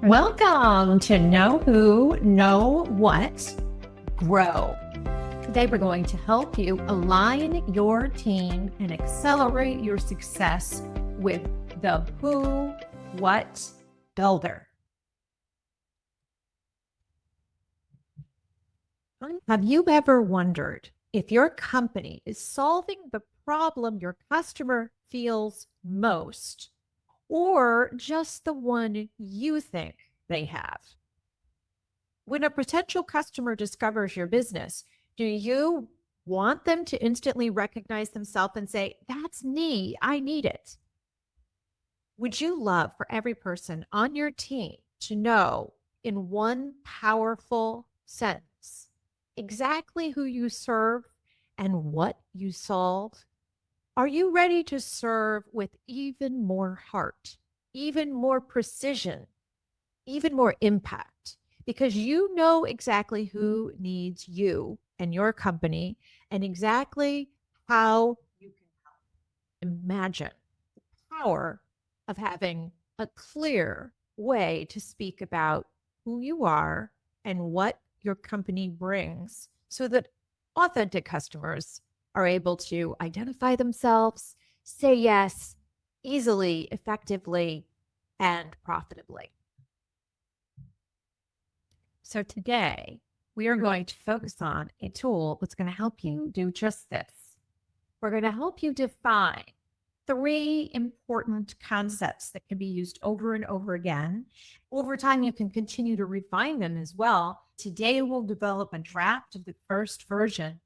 Welcome to Know Who, Know What, Grow. Today we're going to help you align your team and accelerate your success with the Who, What Builder. Have you ever wondered if your company is solving the problem your customer feels most, or just the one you think they have? When a potential customer discovers your business, do you want them to instantly recognize themselves and say, "That's me, I need it"? Would you love for every person on your team to know in one powerful sentence exactly who you serve and what you solve? Are you ready to serve with even more heart, even more precision, even more impact? Because you know exactly who needs you and your company and exactly how you can help. Imagine the power of having a clear way to speak about who you are and what your company brings so that authentic customers are able to identify themselves, say yes easily, effectively, and profitably. So today, we are going to focus on a tool that's going to help you do just this. We're going to help you define 3 important concepts that can be used over and over again. Over time, you can continue to refine them as well. Today, we'll develop a draft of the first version,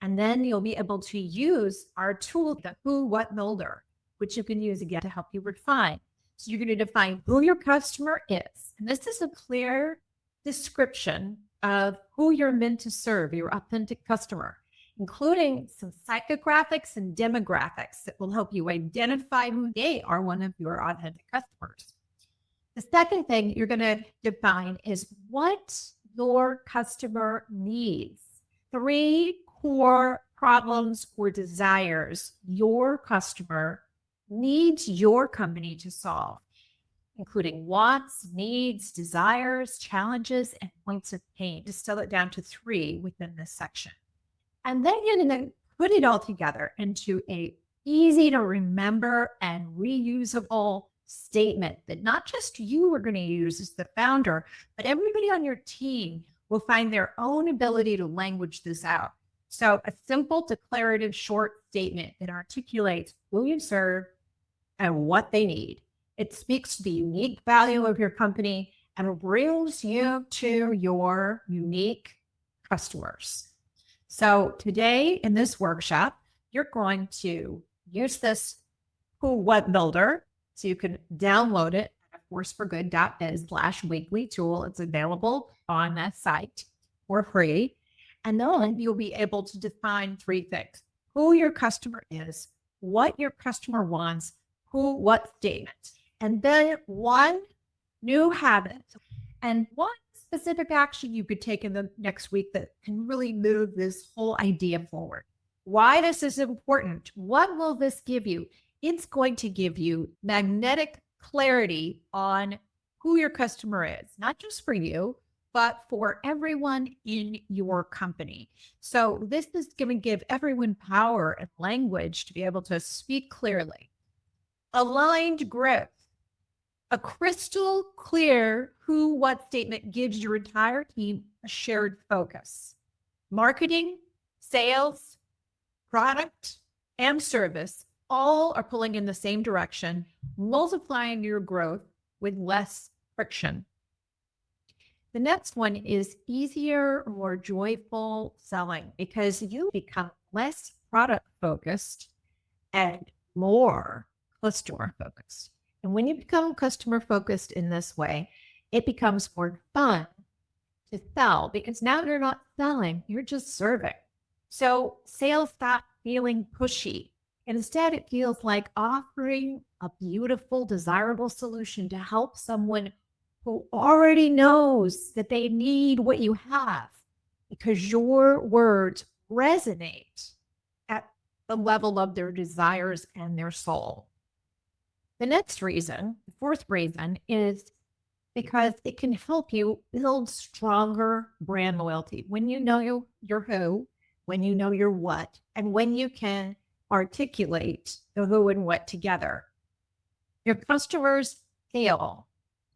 and then you'll be able to use our tool, the Who, What Builder, which you can use again to help you refine. So you're going to define who your customer is. And this is a clear description of who you're meant to serve, your authentic customer, including some psychographics and demographics that will help you identify who they are, one of your authentic customers. The second thing you're going to define is what your customer needs. 3 core problems or desires your customer needs your company to solve, including wants, needs, desires, challenges, and points of pain. Distill it down to 3 within this section. And then you're going to put it all together into a easy to remember and reusable statement that not just you are going to use as the founder, but everybody on your team will find their own ability to language this out. So a simple, declarative, short statement that articulates who you serve and what they need. It speaks to the unique value of your company and brings you to your unique customers. So today in this workshop, you're going to use this Who, What Builder. So you can download it at forceforgood.biz/weekly tool. It's available on that site for free. And then you'll be able to define 3 things: who your customer is, what your customer wants, who, what statement, and then 1 new habit and 1 specific action you could take in the next week that can really move this whole idea forward. Why this is important? What will this give you? It's going to give you magnetic clarity on who your customer is, not just for you, but for everyone in your company. So this is going to give everyone power and language to be able to speak clearly. Aligned growth. A crystal clear who, what statement gives your entire team a shared focus. Marketing, sales, product, and service all are pulling in the same direction, multiplying your growth with less friction. The next one is easier, more joyful selling, because you become less product focused and more customer focused. And when you become customer focused in this way, it becomes more fun to sell because now you're not selling, you're just serving. So sales stop feeling pushy. And instead, it feels like offering a beautiful, desirable solution to help someone who already knows that they need what you have because your words resonate at the level of their desires and their soul. The next reason, the 4th reason, is because it can help you build stronger brand loyalty. When you know your who, when you know your what, and when you can articulate the who and what together, your customers feel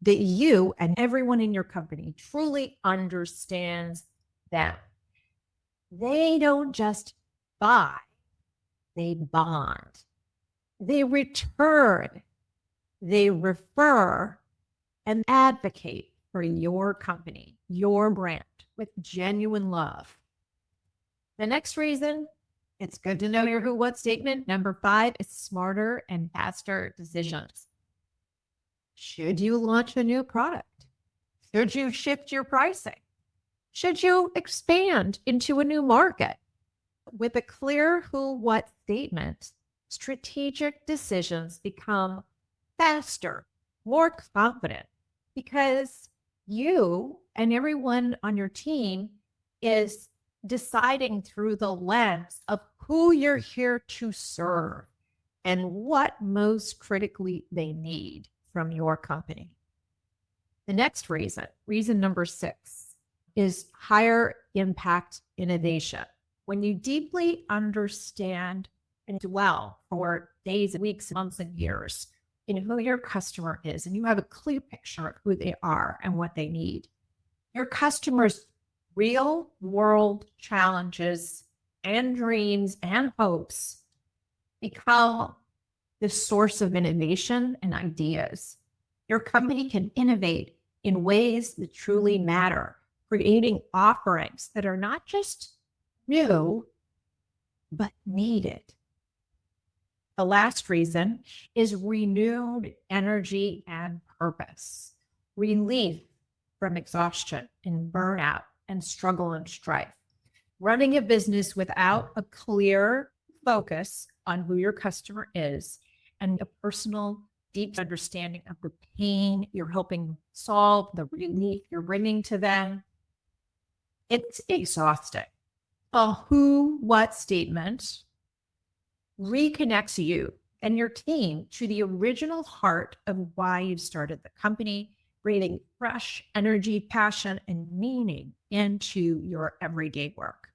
that you and everyone in your company truly understands them. They don't just buy, they bond, they return, they refer, and advocate for your company, your brand with genuine love. The next reason it's good to know your who what statement. Number 5 is smarter and faster decisions. Should you launch a new product? Should you shift your pricing? Should you expand into a new market? With a clear who what statement, strategic decisions become faster, more confident, because you and everyone on your team is deciding through the lens of who you're here to serve and what most critically they need from your company. The next reason number 6, is higher impact innovation. When you deeply understand and dwell for days, weeks, months, and years in who your customer is, and you have a clear picture of who they are and what they need, your customers' real world challenges and dreams and hopes become the source of innovation and ideas. Your company can innovate in ways that truly matter, creating offerings that are not just new, but needed. The last reason is renewed energy and purpose, relief from exhaustion and burnout and struggle and strife. Running a business without a clear focus on who your customer is and a personal, deep understanding of the pain you're helping solve, the relief you're bringing to them, it's exhausting. A who what statement reconnects you and your team to the original heart of why you started the company, breathing fresh energy, passion, and meaning into your everyday work.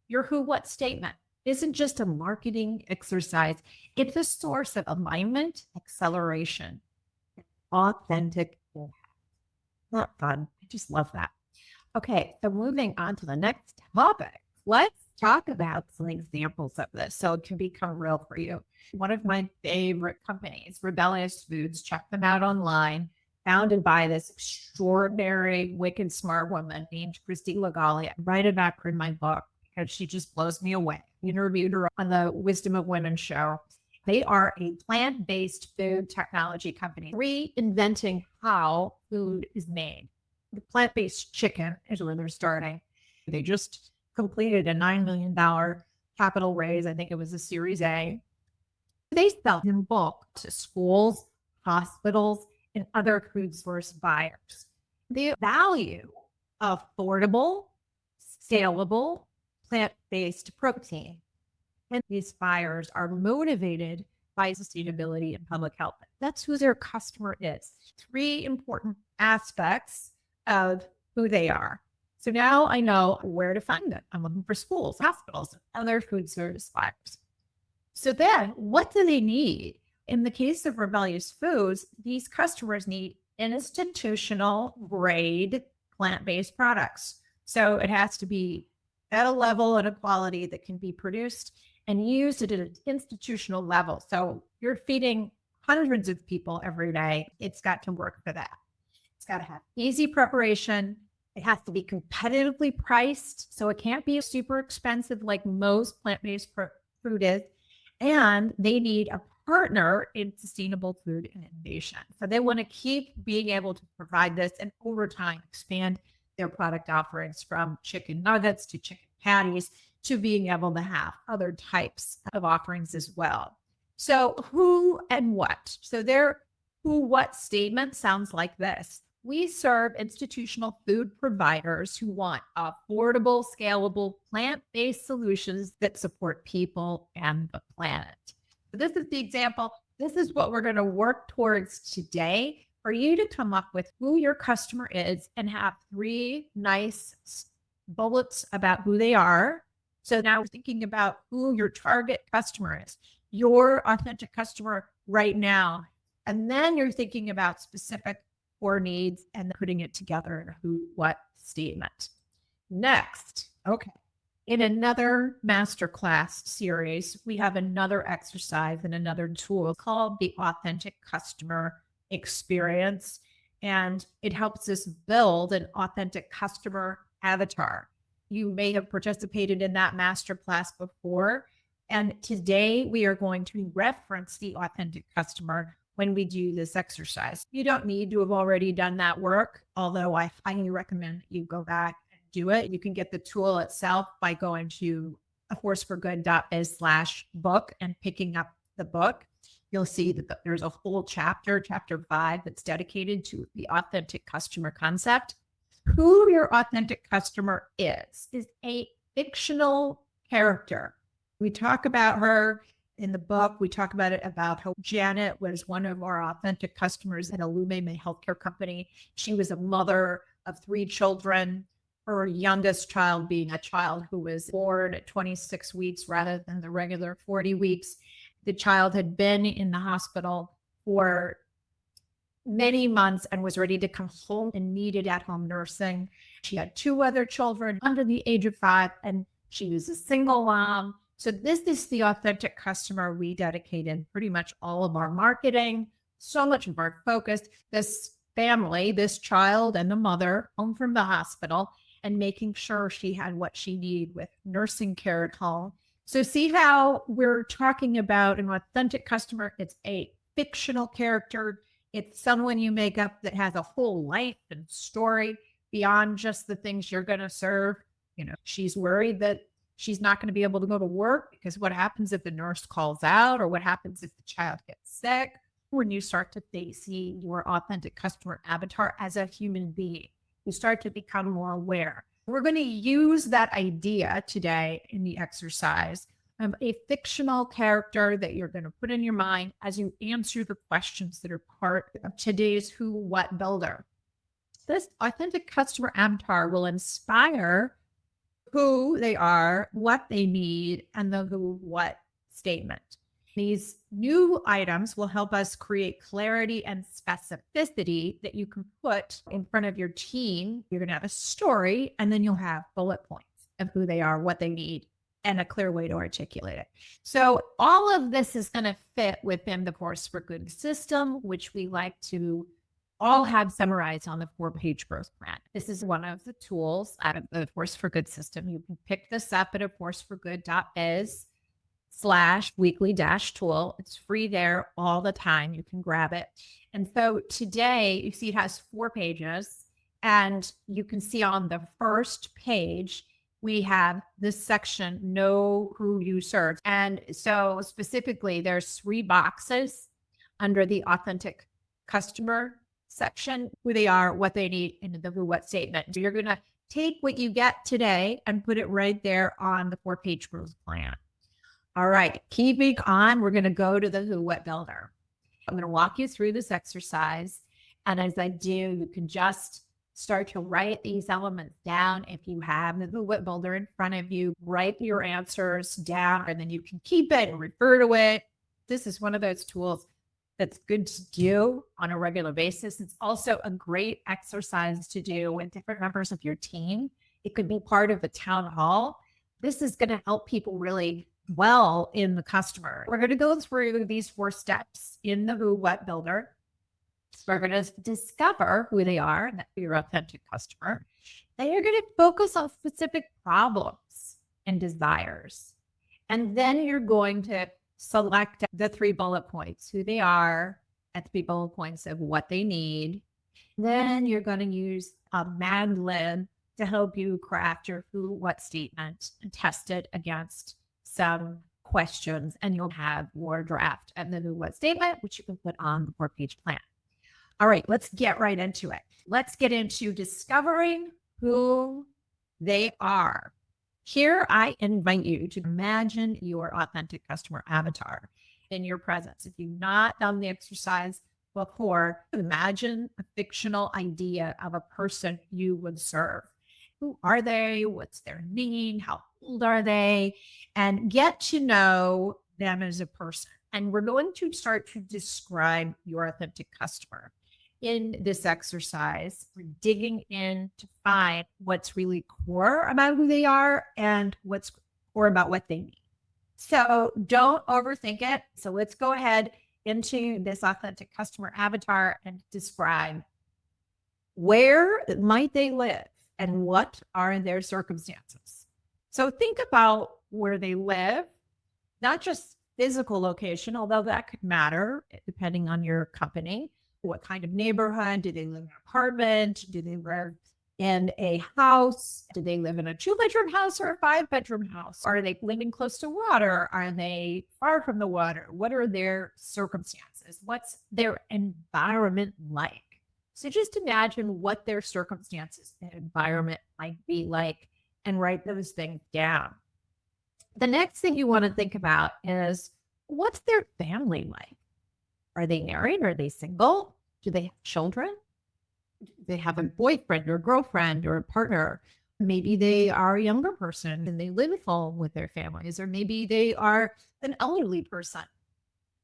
Your who what statement isn't just a marketing exercise, it's a source of alignment, acceleration, authentic impact. Not fun. I just love that. Okay, so moving on to the next topic. Let's talk about some examples of this so it can become real for you. One of my favorite companies, Rebellious Foods, check them out online, founded by this extraordinary, wicked smart woman named Christy Lagali. I write about her in my book because she just blows me away. I interviewed her on the Wisdom of Women show. They are a plant-based food technology company, reinventing how food is made. The plant-based chicken is where they're starting. They just completed a $9 million capital raise. I think it was a Series A. They sell in bulk to schools, hospitals, and other food source buyers. They value affordable, scalable, plant-based protein. And these buyers are motivated by sustainability and public health. That's who their customer is. 3 important aspects of who they are. So now I know where to find them. I'm looking for schools, hospitals, and other food service buyers. So then what do they need? In the case of Rebellious Foods, these customers need institutional grade plant-based products. So it has to be at a level and a quality that can be produced and used at an institutional level. So you're feeding hundreds of people every day. It's got to work for that. It's got to have easy preparation. It has to be competitively priced. So it can't be super expensive like most plant-based food is. And they need a partner in sustainable food and innovation. So they want to keep being able to provide this and over time expand their product offerings from chicken nuggets to chicken patties to being able to have other types of offerings as well. So who and what? So their who what statement sounds like this. We serve institutional food providers who want affordable, scalable, plant-based solutions that support people and the planet. So this is the example. This is what we're going to work towards today for you to come up with who your customer is and have 3 nice bullets about who they are. So now we're thinking about who your target customer is, your authentic customer right now. And then you're thinking about specific core needs and putting it together in a who, what statement. Next, okay. In another masterclass series, we have another exercise and another tool called the Authentic Customer Experience. And it helps us build an authentic customer avatar. You may have participated in that masterclass before. And today we are going to reference the authentic customer when we do this exercise. You don't need to have already done that work, although I highly recommend you go back and do it. You can get the tool itself by going to aforceforgood.biz/book and picking up the book. You'll see that there's a whole chapter 5, that's dedicated to the authentic customer concept. Who your authentic customer is a fictional character. We talk about her in the book. We talk about it about how Janet was one of our authentic customers at Illume healthcare company. She was a mother of 3 children, her youngest child being a child who was born at 26 weeks rather than the regular 40 weeks. The child had been in the hospital for many months and was ready to come home and needed at-home nursing. She had 2 other children under the age of 5, and she was a single mom. So this is the authentic customer we dedicated pretty much all of our marketing, so much of our focus. This family, this child and the mother home from the hospital, and making sure she had what she needed with nursing care at home. So see how we're talking about an authentic customer. It's a fictional character. It's someone you make up that has a whole life and story beyond just the things you're going to serve. You know, she's worried that she's not going to be able to go to work because what happens if the nurse calls out, or what happens if the child gets sick? When you start to see your authentic customer avatar as a human being, you start to become more aware. We're going to use that idea today in the exercise of a fictional character that you're going to put in your mind as you answer the questions that are part of today's who, what builder. This authentic customer avatar will inspire who they are, what they need, and the who, what statement. These new items will help us create clarity and specificity that you can put in front of your team. You're going to have a story, and then you'll have bullet points of who they are, what they need, and a clear way to articulate it. So all of this is going to fit within the Force for Good system, which we like to all have summarized on the 4-page growth plan. This is one of the tools out of the Force for Good system. You can pick this up at aforceforgood.biz/weekly-tool. It's free there all the time. You can grab it. And so today, you see it has 4 pages, and you can see on the first page, we have this section, know who you serve. And so specifically, there's 3 boxes under the authentic customer section: who they are, what they need, and the who, what statement. So you're going to take what you get today and put it right there on the 4-page growth plan. All right, keeping on, we're going to go to the who, what builder. I'm going to walk you through this exercise. And as I do, you can just start to write these elements down. If you have the who, what builder in front of you, write your answers down, and then you can keep it and refer to it. This is one of those tools that's good to do on a regular basis. It's also a great exercise to do with different members of your team. It could be part of a town hall. This is going to help people really well in the customer. We're going to go through these 4 steps in the who, what builder. We're going to discover who they are, and that's your authentic customer. Then you're going to focus on specific problems and desires. And then you're going to select the 3 bullet points, who they are, and 3 bullet points of what they need. Then you're going to use a Mad Lib to help you craft your who, what statement and test it against some questions, and you'll have your draft and the who, what statement, which you can put on the 4-page plan. All right, let's get right into it. Let's get into discovering who they are. Here, I invite you to imagine your authentic customer avatar in your presence. If you've not done the exercise before, imagine a fictional idea of a person you would serve. Who are they? What's their name? How old are they? And get to know them as a person. And we're going to start to describe your authentic customer. In this exercise, we're digging in to find what's really core about who they are and what's core about what they need. So don't overthink it. So let's go ahead into this authentic customer avatar and describe where might they live and what are their circumstances. So think about where they live, not just physical location, although that could matter depending on your company. What kind of neighborhood? Do they live in an apartment? Do they live in a house? Do they live in a 2-bedroom house or a 5-bedroom house? Are they living close to water? Are they far from the water? What are their circumstances? What's their environment like? So just imagine what their circumstances and environment might be like and write those things down. The next thing you want to think about is, what's their family like? Are they married? Are they single? Do they have children? Do they have a boyfriend or girlfriend or a partner? Maybe they are a younger person and they live at home with their families, or maybe they are an elderly person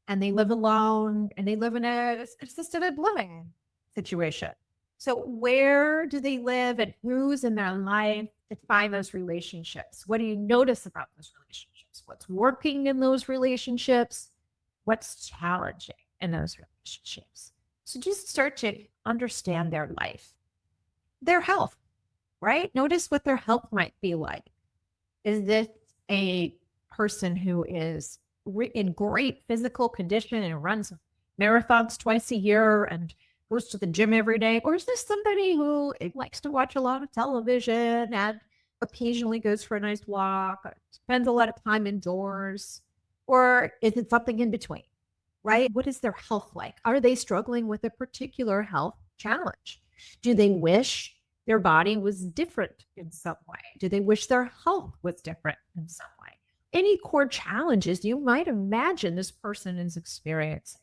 and they live alone and they live in an assisted living situation. So where do they live and who's in their life? Define those relationships. What do you notice about those relationships? What's working in those relationships? What's challenging in those relationships? So just start to understand their life, their health, right? Notice what their health might be like. Is this a person who is in great physical condition and runs marathons twice a year and goes to the gym every day? Or is this somebody who likes to watch a lot of television and occasionally goes for a nice walk, spends a lot of time indoors? Or is it something in between, right? What is their health like? Are they struggling with a particular health challenge? Do they wish their body was different in some way? Do they wish their health was different in some way? Any core challenges you might imagine this person is experiencing.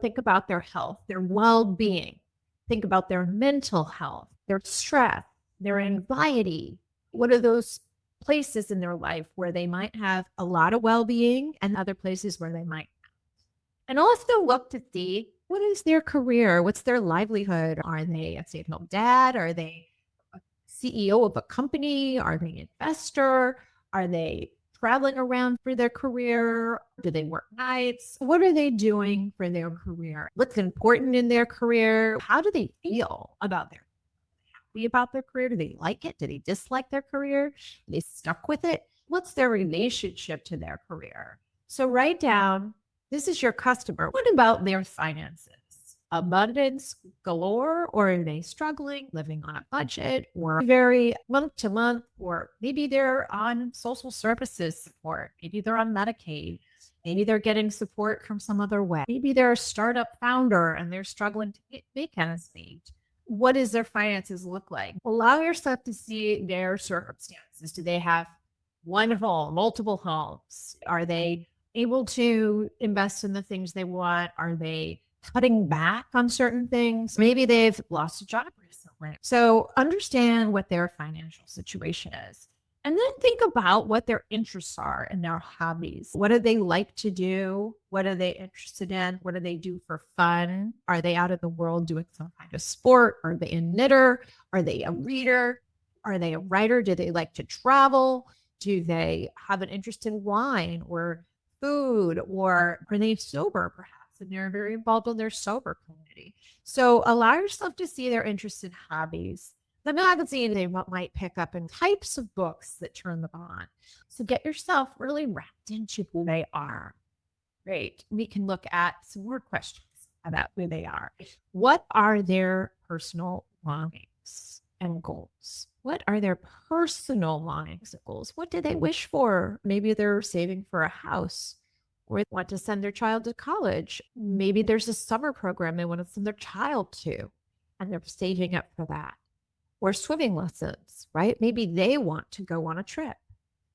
Think about their health, their well-being. Think about their mental health, their stress, their anxiety. What are those places in their life where they might have a lot of well-being and other places where they might not? And also look to see, what is their career? What's their livelihood? Are they a stay-at-home dad? Are they a CEO of a company? Are they an investor? Are they traveling around for their career? Do they work nights? What are they doing for their career? What's important in their career? How do they feel about their happy about their career? Do they like it? Do they dislike their career? Are they stuck with it? What's their relationship to their career? So write down, this is your customer. What about their finances? Abundance galore, or are they struggling, living on a budget, or very month to month, or maybe they're on social services support, maybe they're on Medicaid, maybe they're getting support from some other way, maybe they're a startup founder and they're struggling to make ends meet. What does their finances look like? Allow yourself to see their circumstances. Do they have one home, multiple homes? Are they able to invest in the things they want? Are they cutting back on certain things? Maybe they've lost a job recently. So understand what their financial situation is. And then think about what their interests are and their hobbies. What do they like to do? What are they interested in? What do they do for fun? Are they out in the world doing some kind of sport? Are they a knitter? Are they a reader? Are they a writer? Do they like to travel? Do they have an interest in wine or food? Or are they sober perhaps? And they're very involved in their sober community. So allow yourself to see their interests and hobbies. The magazine they might pick up, and types of books that turn them on. So get yourself really wrapped into who they are. Great. We can look at some more questions about who they are. What are their personal longings and goals? What are their personal longings and goals? What do they wish for? Maybe they're saving for a house, or they want to send their child to college. Maybe there's a summer program they want to send their child to, and they're saving up for that. Or swimming lessons, right? Maybe they want to go on a trip.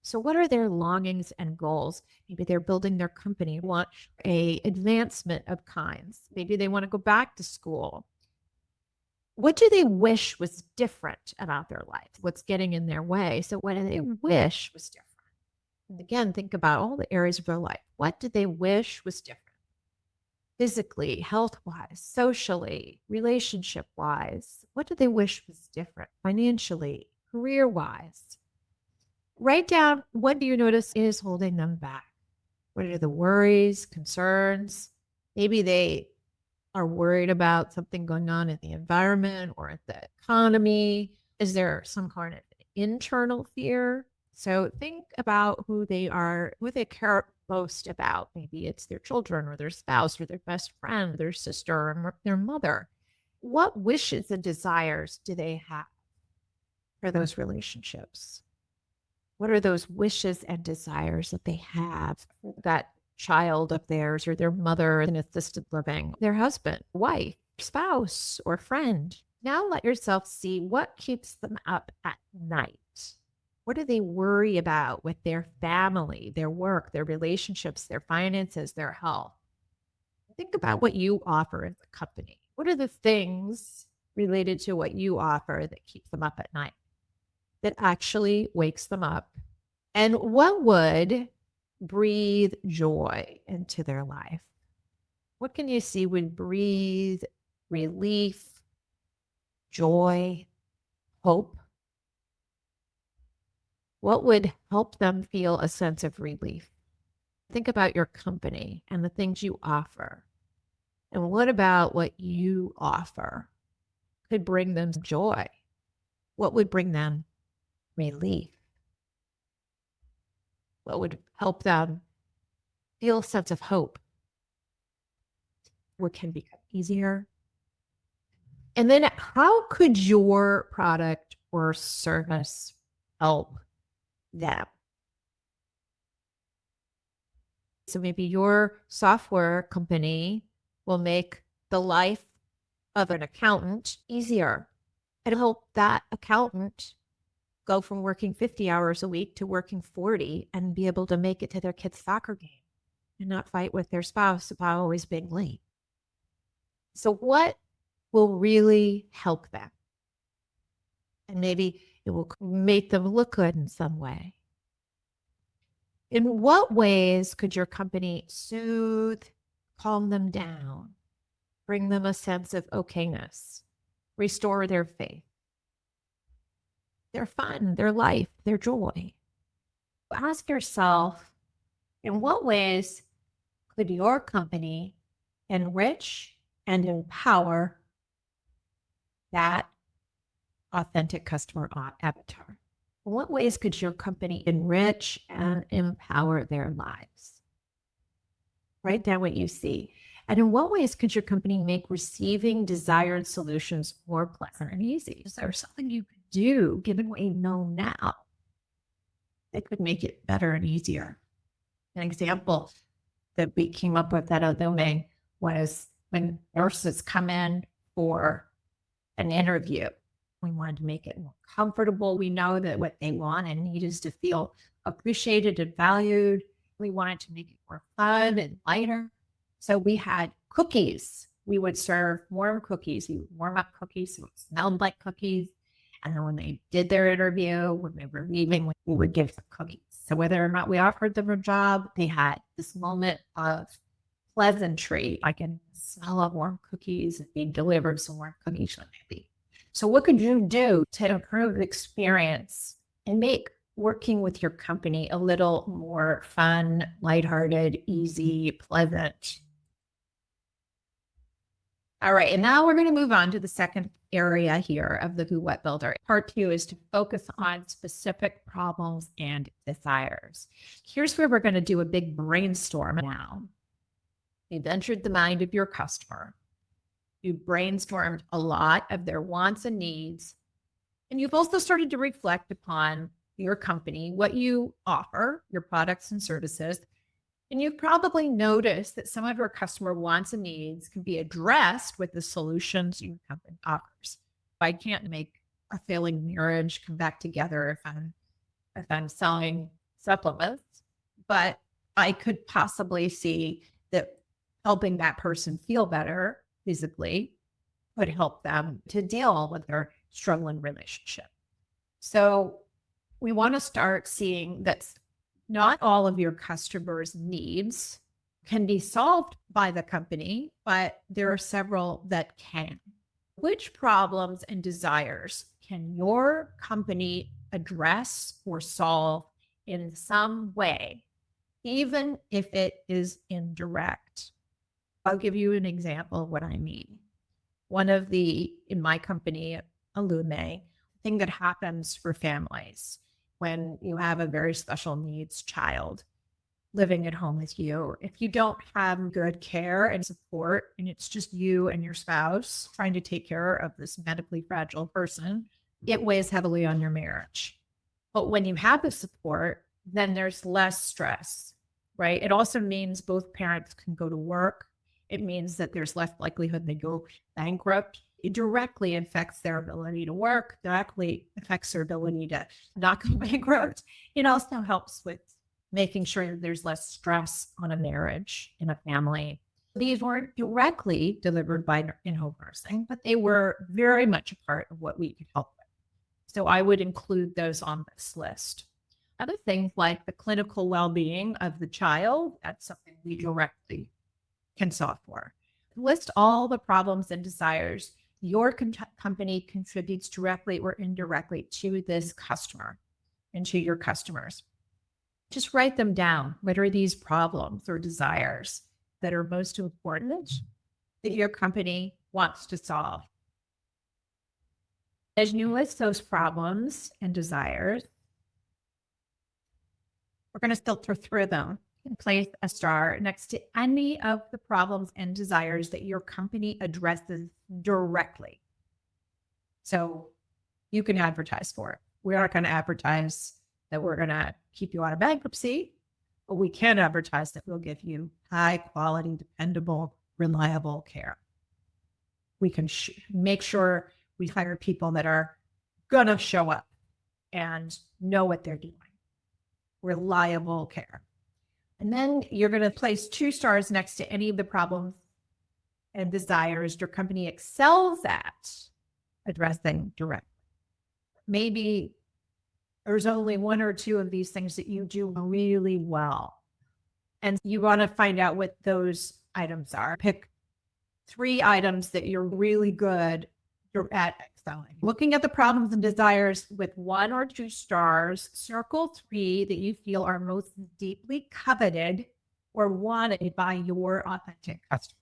So what are their longings and goals? Maybe they're building their company, want a advancement of kinds. Maybe they want to go back to school. What do they wish was different about their life? What's getting in their way? So what do they wish was different? And again, think about all the areas of their life. What did they wish was different? Physically, health-wise, socially, relationship-wise. What do they wish was different? Financially, career-wise. Write down, what do you notice is holding them back? What are the worries, concerns? Maybe they are worried about something going on in the environment or in the economy. Is there some kind of internal fear? So think about who they are, who they care most about. Maybe it's their children or their spouse or their best friend, their sister or their mother. What wishes and desires do they have for those relationships? What are those wishes and desires that they have for that child of theirs or their mother in assisted living, their husband, wife, spouse, or friend? Now let yourself see what keeps them up at night. What do they worry about with their family, their work, their relationships, their finances, their health? Think about what you offer as a company. What are the things related to what you offer that keeps them up at night, that actually wakes them up? And what would breathe joy into their life? What can you see would breathe relief, joy, hope? What would help them feel a sense of relief? Think about your company and the things you offer. And what about what you offer could bring them joy? What would bring them relief? What would help them feel a sense of hope? What can become easier? And then how could your product or service help them? So maybe your software company will make the life of an accountant easier. It'll help that accountant go from working 50 hours a week to working 40 and be able to make it to their kid's soccer game and not fight with their spouse about always being late. So what will really help them? And maybe it will make them look good in some way. In what ways could your company soothe, calm them down, bring them a sense of okayness, restore their faith, their fun, their life, their joy? Ask yourself, in what ways could your company enrich and empower that authentic customer avatar? In what ways could your company enrich and empower their lives? Write down what you see. And in what ways could your company make receiving desired solutions more pleasant and easy? Is there something you could do, given what you know now, that could make it better and easier? An example that we came up with at domain was when nurses come in for an interview. We wanted to make it more comfortable. We know that what they want and need is to feel appreciated and valued. We wanted to make it more fun and lighter. So we had cookies. We would serve warm cookies. We would warm up cookies so it smelled like cookies. And then when they did their interview, when they were leaving, we would give them cookies. So whether or not we offered them a job, they had this moment of pleasantry. I can smell of warm cookies and being delivered some warm cookies when they leave. So what could you do to improve the experience and make working with your company a little more fun, lighthearted, easy, pleasant? All right, and now we're going to move on to the second area here of the Who What Builder. Part 2 is to focus on specific problems and desires. Here's where we're going to do a big brainstorm now. You've entered the mind of your customer. You've brainstormed a lot of their wants and needs. And you've also started to reflect upon your company, what you offer, your products and services. And you've probably noticed that some of your customer wants and needs can be addressed with the solutions your company offers. I can't make a failing marriage come back together if I'm selling supplements, but I could possibly see that helping that person feel better physically could help them to deal with their struggling relationship. So we want to start seeing that not all of your customers' needs can be solved by the company, but there are several that can. Which problems and desires can your company address or solve in some way, even if it is indirect? I'll give you an example of what I mean. In my company, Illume, thing that happens for families when you have a very special needs child living at home with you, if you don't have good care and support, and it's just you and your spouse trying to take care of this medically fragile person, it weighs heavily on your marriage. But when you have the support, then there's less stress, right? It also means both parents can go to work. It means that there's less likelihood they go bankrupt. It directly affects their ability to work, directly affects their ability to not go bankrupt. It also helps with making sure that there's less stress on a marriage, in a family. These weren't directly delivered by in-home nursing, but they were very much a part of what we could help with. So I would include those on this list. Other things like the clinical well-being of the child, that's something we directly can solve for. List all the problems and desires your company contributes directly or indirectly to this customer and to your customers. Just write them down. What are these problems or desires that are most important that your company wants to solve? As you list those problems and desires, we're going to filter through them and place a star next to any of the problems and desires that your company addresses directly. So you can advertise for it. We aren't going to advertise that we're going to keep you out of bankruptcy, but we can advertise that we'll give you high quality, dependable, reliable care. We can make sure we hire people that are going to show up and know what they're doing. Reliable care. And then you're going to place 2 stars next to any of the problems and desires your company excels at addressing directly. Maybe there's only 1 or 2 of these things that you do really well. And you want to find out what those items are. Pick 3 items that you're really good at excelling. Looking at the problems and desires with 1 or 2 stars, circle 3 that you feel are most deeply coveted or wanted by your authentic customer.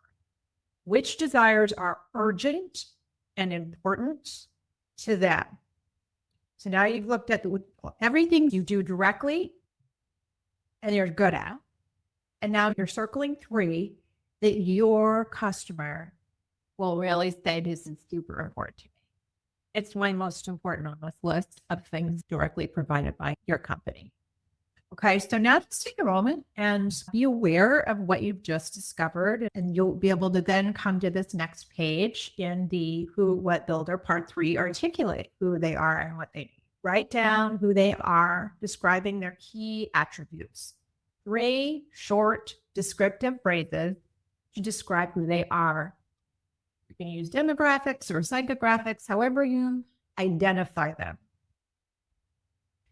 Which desires are urgent and important to them? So now you've looked at everything you do directly and you're good at. And now you're circling 3 that your customer will really say, this is super important to me. It's my most important on this list of things directly provided by your company. Okay, so now just take a moment and be aware of what you've just discovered, and you'll be able to then come to this next page in the Who, What, Builder, Part 3, articulate who they are and what they need. Write down who they are, describing their key attributes. 3 short descriptive phrases to describe who they are. You can use demographics or psychographics, however you identify them.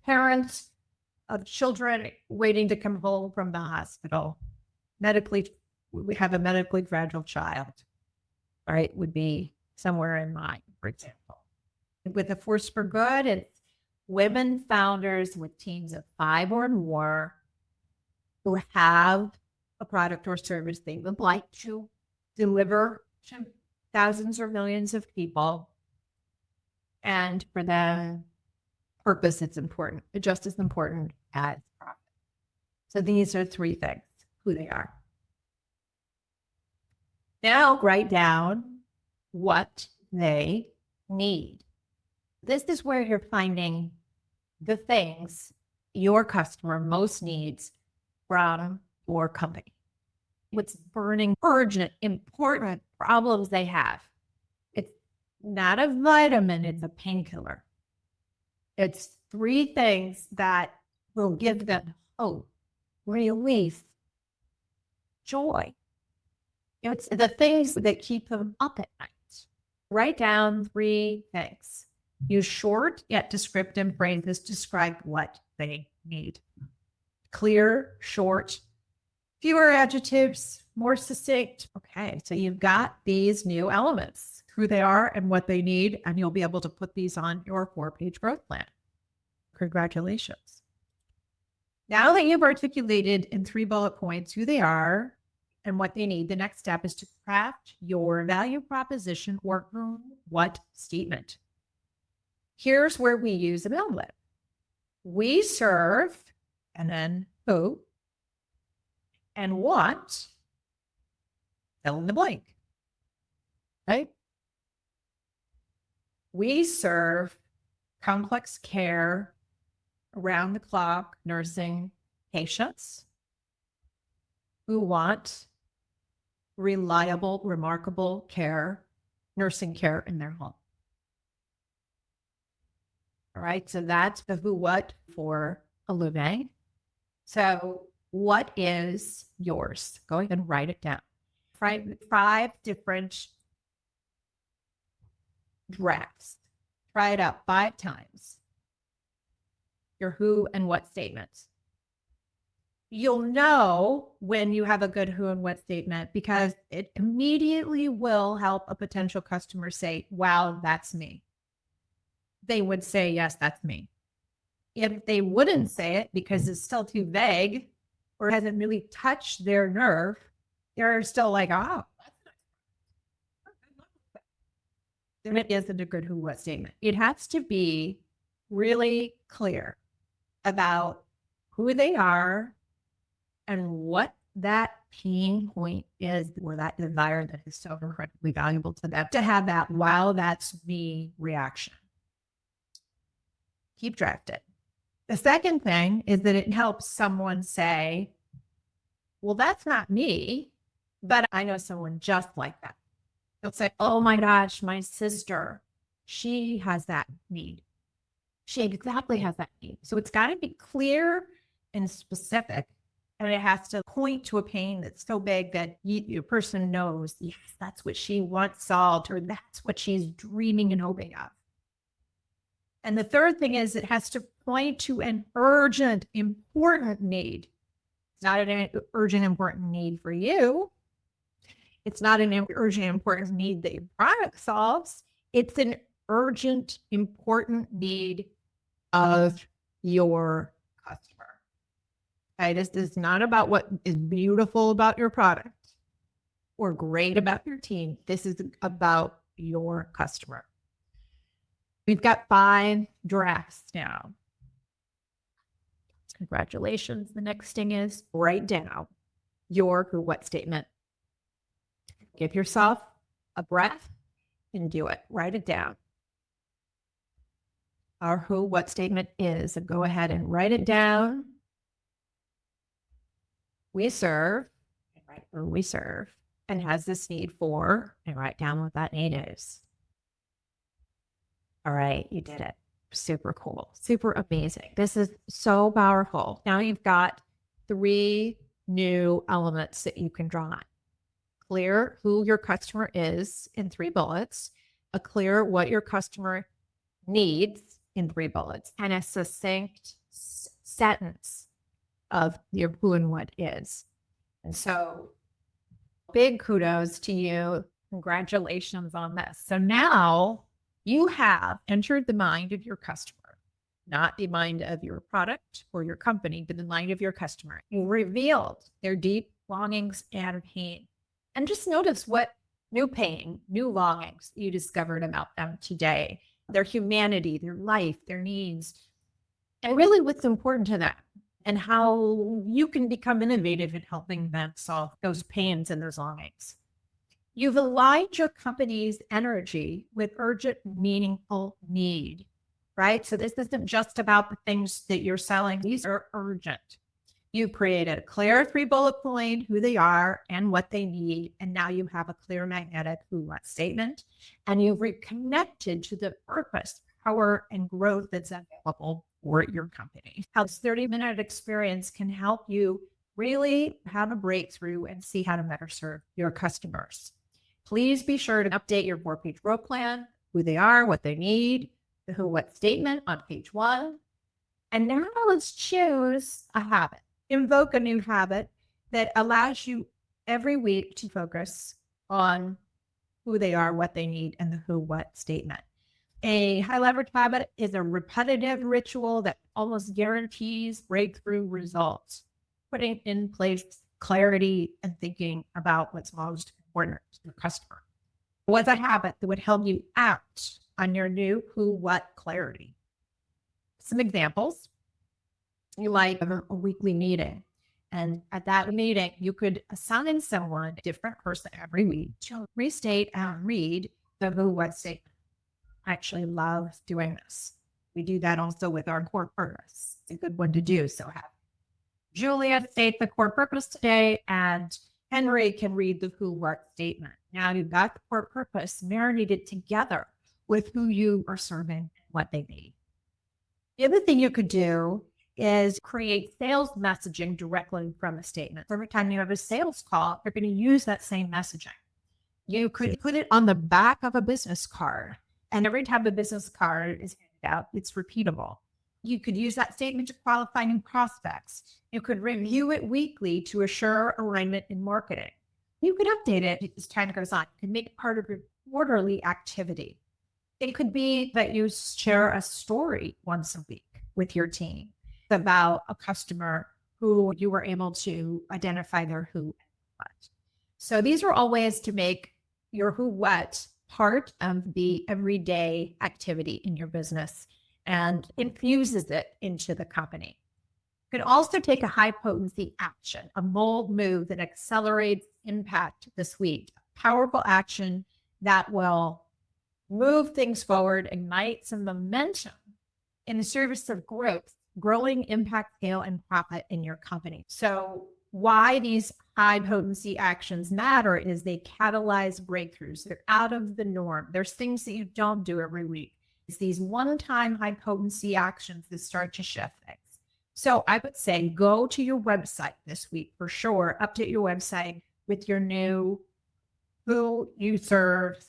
Parents of children waiting to come home from the hospital. We have a medically fragile child, right? Would be somewhere in mind, for example. With a force for good, it's women founders with teams of 5 or more who have a product or service they would like to deliver to thousands or millions of people. And for them, purpose, it's important, just as important as profit. So these are 3 things, who they are. Now write down what they need. This is where you're finding the things your customer most needs from your company. What's burning, urgent, important problems they have. It's not a vitamin, it's a painkiller. It's 3 things that will give them hope, relief, joy. It's the things that keep them up at night. Write down 3 things. Use short yet descriptive phrases to describe what they need. Clear, short, fewer adjectives, more succinct. Okay, so you've got these new elements, who they are and what they need, and you'll be able to put these on your 4-page growth plan. Congratulations. Now that you've articulated in 3 bullet points who they are and what they need, the next step is to craft your value proposition or who, what statement. Here's where we use a build-it. We serve, and then who, and what, fill in the blank. Right? We serve complex care, around the clock nursing patients who want reliable, remarkable care, nursing care in their home. All right, so that's the who, what for a living. So what is yours? Go ahead and write it down. 5 different drafts. Try it out 5 times. Your who and what statements. You'll know when you have a good who and what statement because it immediately will help a potential customer say, wow, that's me. They would say, yes, that's me. If they wouldn't say it because it's still too vague or hasn't really touched their nerve, they're still like, oh, then it isn't a good who, what statement. It has to be really clear about who they are and what that pain point is or that desire that is so incredibly valuable to them to have that, wow, that's me reaction. Keep drafted. The second thing is that it helps someone say, well, that's not me, but I know someone just like that. They'll say, oh my gosh, my sister, she has that need. She exactly has that need. So it's got to be clear and specific. And it has to point to a pain that's so big that your person knows, yes, that's what she wants solved, or that's what she's dreaming and hoping of. And the third thing is it has to point to an urgent, important need. It's not an urgent, important need for you. It's not an urgent, important need that your product solves. It's an urgent, important need of your customer. Okay, this is not about what is beautiful about your product or great about your team. This is about your customer. We've got 5 drafts now. Congratulations. The next thing is write down your who, what statement. Give yourself a breath and do it. Write it down. Our who, what statement is, and go ahead and write it down. We serve, and has this need for, and write down what that need is. All right, you did it. Super cool, super amazing. This is so powerful. Now you've got 3 new elements that you can draw on. Clear who your customer is in 3 bullets, a clear what your customer needs in 3 bullets, and a succinct sentence of your who and what is. And so big kudos to you. Congratulations on this. So now you have entered the mind of your customer, not the mind of your product or your company, but the mind of your customer. You revealed their deep longings and pain. And just notice what new pain, new longings you discovered about them today, their humanity, their life, their needs, and really what's important to them and how you can become innovative in helping them solve those pains and those longings. You've aligned your company's energy with urgent, meaningful need, right? So this isn't just about the things that you're selling. These are urgent. You created a clear 3 bullet point, who they are and what they need. And now you have a clear magnetic who, what statement. And you've reconnected to the purpose, power, and growth that's available for your company. How this 30-minute experience can help you really have a breakthrough and see how to better serve your customers. Please be sure to update your 4-page growth plan, who they are, what they need, the who, what statement on page 1. And now let's choose a habit. Invoke a new habit that allows you every week to focus on who they are, what they need, and the who, what statement. A high leverage habit is a repetitive ritual that almost guarantees breakthrough results, putting in place clarity and thinking about what's most important to your customer. What's a habit that would help you act on your new who, what clarity? Some examples. You might have a weekly meeting. And at that meeting, you could assign someone, a different person every week, to restate and read the who, what statement. I actually love doing this. We do that also with our core purpose. It's a good one to do. So have Julia state the core purpose today, and Henry can read the who, what statement. Now you've got the core purpose marinated together with who you are serving and what they need. The other thing you could do is create sales messaging directly from a statement. Every time you have a sales call, you're going to use that same messaging. You could put it on the back of a business card, and every time a business card is handed out, it's repeatable. You could use that statement to qualify new prospects. You could review it weekly to assure alignment in marketing. You could update it as time goes on. You can make it part of your quarterly activity. It could be that you share a story once a week with your team about a customer who you were able to identify their who and what. So these are all ways to make your who, what part of the everyday activity in your business and infuses it into the company. You can also take a high potency action, a bold move that accelerates impact this week, a powerful action that will move things forward, ignite some momentum in the service of growth, growing impact, scale, and profit in your company. So why these high potency actions matter is they catalyze breakthroughs. They're out of the norm. There's things that you don't do every week. It's these one-time high potency actions that start to shift things. So I would say go to your website this week for sure. Update your website with your new who you serve,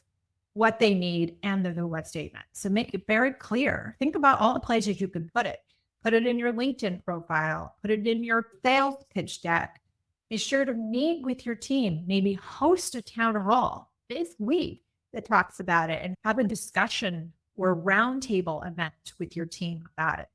what they need, and the who, what statement. So make it very clear. Think about all the places you can put it. Put it in your LinkedIn profile. Put it in your sales pitch deck. Be sure to meet with your team. Maybe host a town hall this week that talks about it and have a discussion or a roundtable event with your team about it.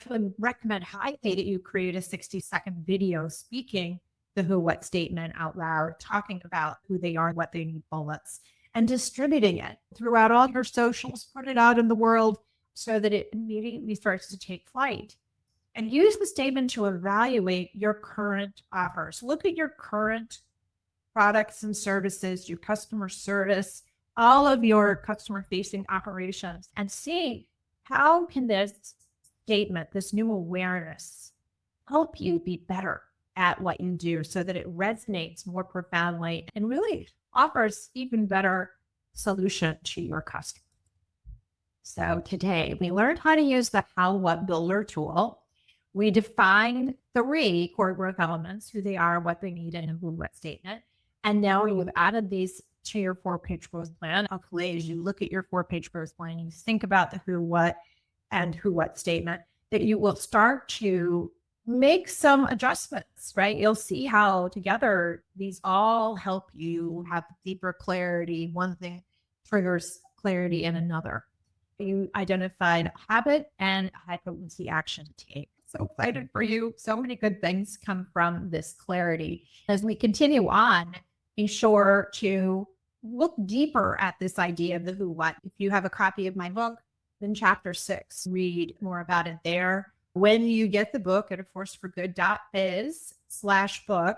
I would recommend highly that you create a 60-second video speaking the who, what statement out loud, talking about who they are, what they need, bullets, and distributing it throughout all your socials. Put it out in the world so that it immediately starts to take flight. And use the statement to evaluate your current offers. Look at your current products and services, your customer service, all of your customer-facing operations, and see how can this statement, this new awareness, help you be better at what you do so that it resonates more profoundly and really offers even better solution to your customer. So today we learned how to use the How What Builder tool. We defined 3 core growth elements, who they are, what they need, and a who, what statement. And now you've added these to your 4-page growth plan. Hopefully, as you look at your 4-page growth plan, you think about the who, what, and who, what statement, that you will start to make some adjustments, right? You'll see how together these all help you have deeper clarity. One thing triggers clarity in another. You identified a habit and a high potency action to take. So excited for you. So many good things come from this clarity. As we continue on, be sure to look deeper at this idea of the who, what. If you have a copy of my book, then chapter 6, read more about it there. When you get the book at aforceforgood.biz/book,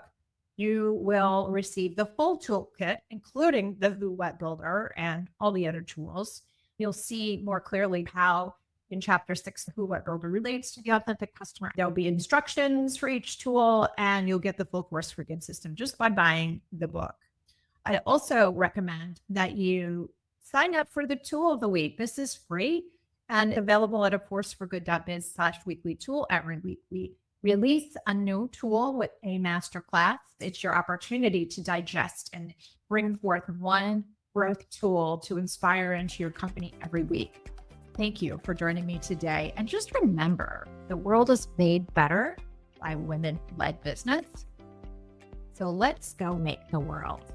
you will receive the full toolkit, including the who, what builder and all the other tools. You'll see more clearly how in chapter 6, the who, what builder relates to the authentic customer. There'll be instructions for each tool, and you'll get the full course for good system just by buying the book. I also recommend that you sign up for the tool of the week. This is free. and available at a forceforgood.biz/weekly tool. Every week we release a new tool with a masterclass. It's your opportunity to digest and bring forth one growth tool to inspire into your company every week. Thank you for joining me today. And just remember, the world is made better by women-led business. So let's go make the world